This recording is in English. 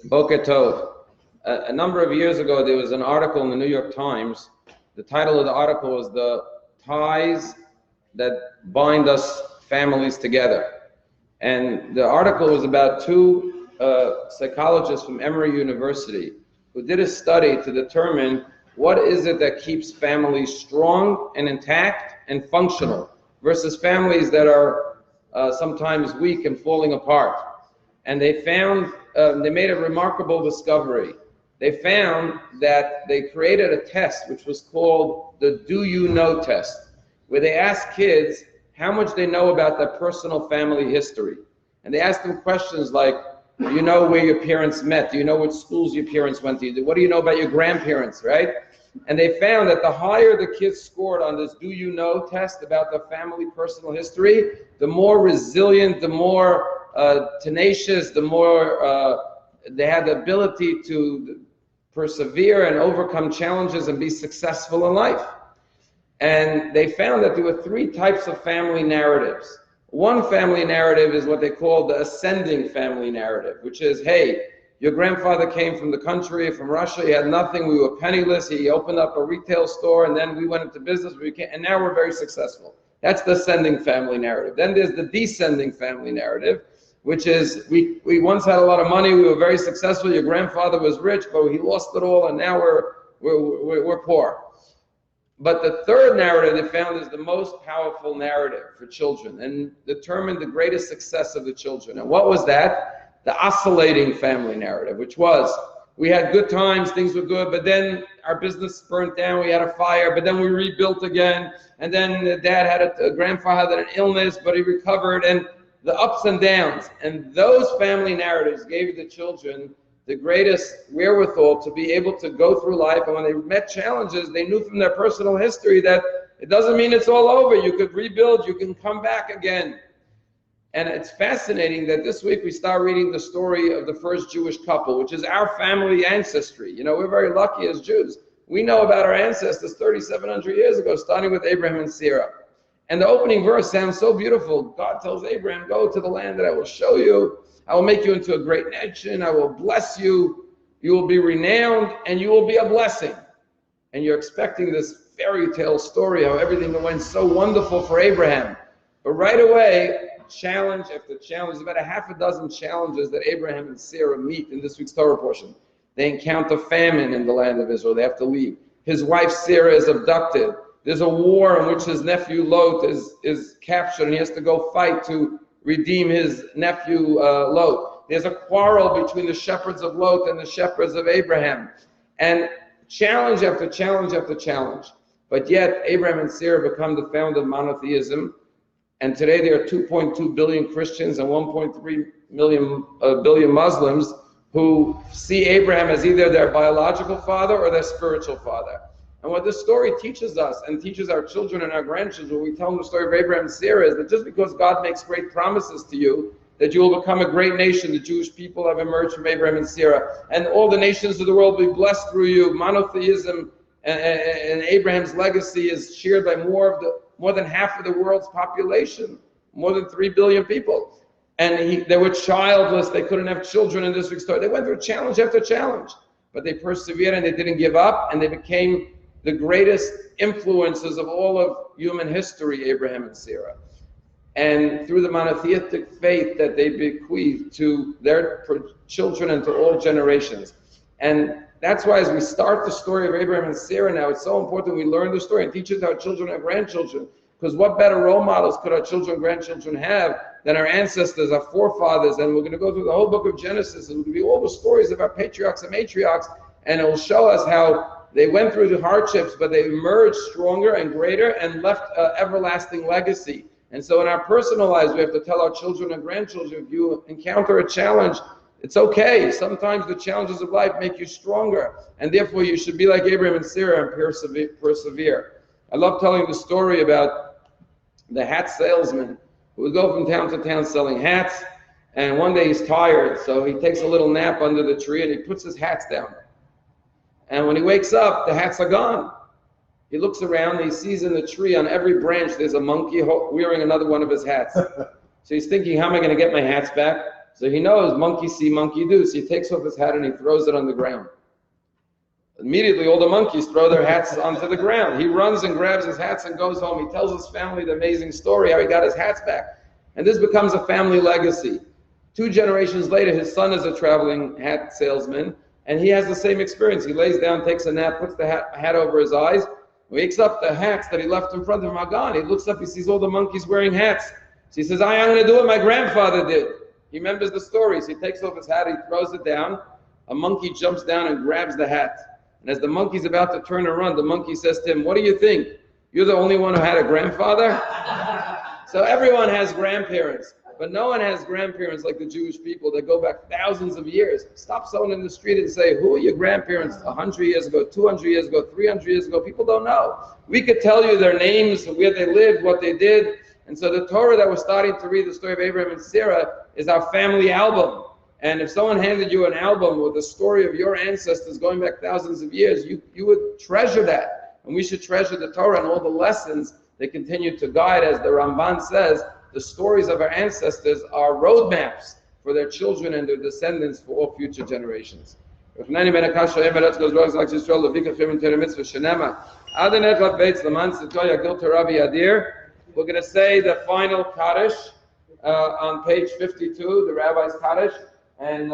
Boker Tov. A number of years ago, there was an article in the New York Times. The title of the article was "The Ties That Bind Us Families Together." And the article was about two psychologists from Emory University who did a study to determine what is it that keeps families strong and intact and functional versus families that are sometimes weak and falling apart. And they found, they made a remarkable discovery. They found that they created a test which was called the Do You Know test, where they asked kids how much they know about their personal family history. And they asked them questions like, do you know where your parents met? Do you know which schools your parents went to? What do you know about your grandparents, right? And they found that the higher the kids scored on this Do You Know test about their family personal history, the more resilient, the more tenacious, the more they had the ability to persevere and overcome challenges and be successful in life. And they found that there were three types of family narratives. One family narrative is what they call the ascending family narrative, which is, hey, your grandfather came from the country, from Russia, he had nothing, we were penniless, he opened up a retail store, and then we went into business, and now we're very successful. That's the ascending family narrative. Then there's the descending family narrative, which is, we once had a lot of money, we were very successful, your grandfather was rich, but he lost it all, and now we're poor. But the third narrative they found is the most powerful narrative for children and determined the greatest success of the children. And what was that? The oscillating family narrative, which was, we had good times, things were good, but then our business burnt down, we had a fire, but then we rebuilt again, and then the dad had a grandfather had an illness, but he recovered, and the ups and downs. And those family narratives gave the children the greatest wherewithal to be able to go through life, and when they met challenges, they knew from their personal history that it doesn't mean it's all over. You could rebuild, you can come back again. And it's fascinating that this week we start reading the story of the first Jewish couple, which is our family ancestry. You know, we're very lucky as Jews. We know about our ancestors 3,700 years ago, starting with Abraham and Sarah. And the opening verse sounds so beautiful. God tells Abraham, go to the land that I will show you. I will make you into a great nation. I will bless you. You will be renowned and you will be a blessing. And you're expecting this fairy tale story, how everything went so wonderful for Abraham. But right away, challenge after challenge, about a half a dozen challenges that Abraham and Sarah meet in this week's Torah portion. They encounter famine in the land of Israel. They have to leave. His wife Sarah is abducted. There's a war in which his nephew Lot is captured and he has to go fight to redeem his nephew Lot. There's a quarrel between the shepherds of Lot and the shepherds of Abraham. And challenge after challenge after challenge. But yet, Abraham and Sarah become the founder of monotheism. And today there are 2.2 billion Christians and 1.3 billion Muslims who see Abraham as either their biological father or their spiritual father. And what this story teaches us and teaches our children and our grandchildren when we tell them the story of Abraham and Sarah is that just because God makes great promises to you, that you will become a great nation, the Jewish people have emerged from Abraham and Sarah, and all the nations of the world will be blessed through you. Monotheism and Abraham's legacy is shared by more than half of the world's population, more than 3 billion people. And they were childless, they couldn't have children in this week's story. They went through challenge after challenge, but they persevered and they didn't give up, and they became the greatest influences of all of human history, Abraham and Sarah. And through the monotheistic faith that they bequeathed to their children and to all generations. And that's why as we start the story of Abraham and Sarah now, it's so important we learn the story and teach it to our children and grandchildren. Because what better role models could our children and grandchildren have than our ancestors, our forefathers? And we're going to go through the whole book of Genesis, and it'll be all the stories of our patriarchs and matriarchs, and it will show us how they went through the hardships, but they emerged stronger and greater and left an everlasting legacy. And so in our personal lives, we have to tell our children and grandchildren, if you encounter a challenge, it's okay. Sometimes the challenges of life make you stronger, and therefore you should be like Abraham and Sarah and persevere. I love telling the story about the hat salesman who would go from town to town selling hats, and one day he's tired, so he takes a little nap under the tree and he puts his hats down. And when he wakes up, the hats are gone. He looks around and he sees in the tree on every branch there's a monkey wearing another one of his hats. So he's thinking, how am I going to get my hats back? So he knows monkey see, monkey do. So he takes off his hat and he throws it on the ground. Immediately, all the monkeys throw their hats onto the ground. He runs and grabs his hats and goes home. He tells his family the amazing story, how he got his hats back. And this becomes a family legacy. 2 generations later, his son is a traveling hat salesman, and he has the same experience. He lays down, takes a nap, puts the hat over his eyes, wakes up, the hats that he left in front of him are gone. He looks up, he sees all the monkeys wearing hats. So he says, I'm going to do what my grandfather did. He remembers the story. So he takes off his hat, he throws it down. A monkey jumps down and grabs the hat. And as the monkey's about to turn and run, the monkey says to him, what do you think? You're the only one who had a grandfather? So everyone has grandparents, but no one has grandparents like the Jewish people that go back thousands of years. Stop someone in the street and say, who are your grandparents 100 years ago, 200 years ago, 300 years ago? People don't know. We could tell you their names, where they lived, what they did. And so the Torah that we're starting to read, the story of Abraham and Sarah, is our family album. And if someone handed you an album with the story of your ancestors going back thousands of years, you would treasure that. And we should treasure the Torah and all the lessons that continue to guide. As the Ramban says, the stories of our ancestors are roadmaps for their children and their descendants for all future generations. We're going to say the final Kaddish on page 52, the Rabbi's Kaddish. And